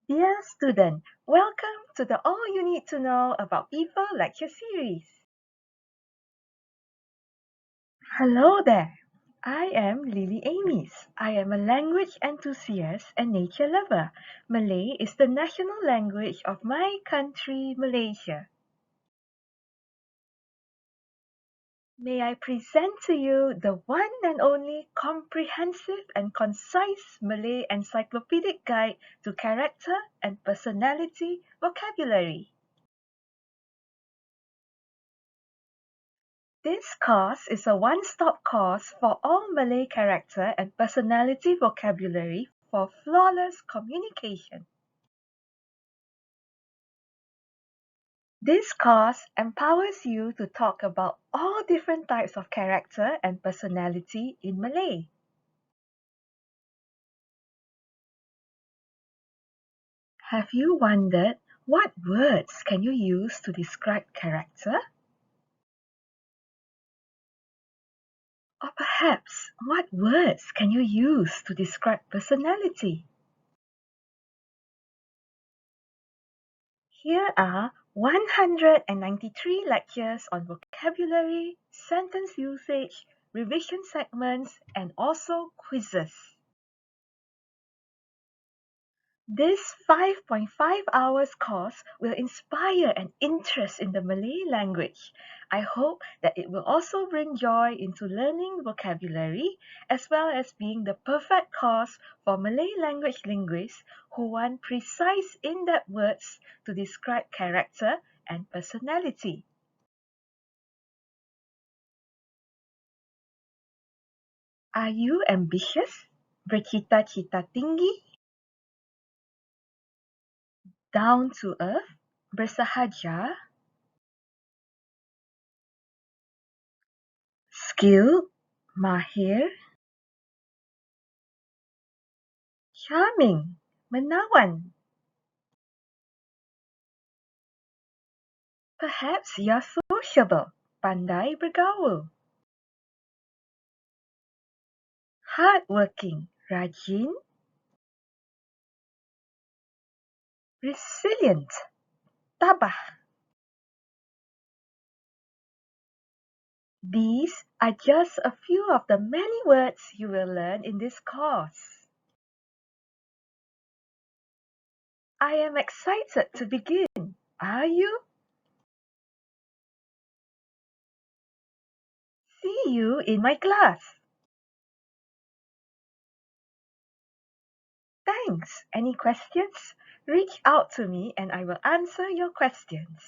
Dear student, welcome to the All You Need to Know About People lecture series. Hello there. I am Lily Amis. I am a language enthusiast and nature lover. Malay is the national language of my country, Malaysia. May I present to you the one and only comprehensive and concise Malay encyclopedic guide to character and personality vocabulary. This course is a one-stop course for all Malay character and personality vocabulary for flawless communication. This course empowers you to talk about all different types of character and personality in Malay. Have you wondered what words can you use to describe character? Or perhaps what words can you use to describe personality? Here are 193 lectures on vocabulary, sentence usage, revision segments, and also quizzes. This 5.5 hours course will inspire an interest in the Malay language. I hope that it will also bring joy into learning vocabulary as well as being the perfect course for Malay language linguists who want precise in-depth words to describe character and personality. Are you ambitious? Bercita-cita tinggi? Down to earth? Bersahaja? Skilled? Mahir? Charming, menawan. Perhaps you're sociable, pandai bergaul. Hardworking, rajin. Resilient, tabah. These are just a few of the many words you will learn in this course. I am excited to begin. Are you? See you in my class. Thanks. Any questions? Reach out to me and I will answer your questions.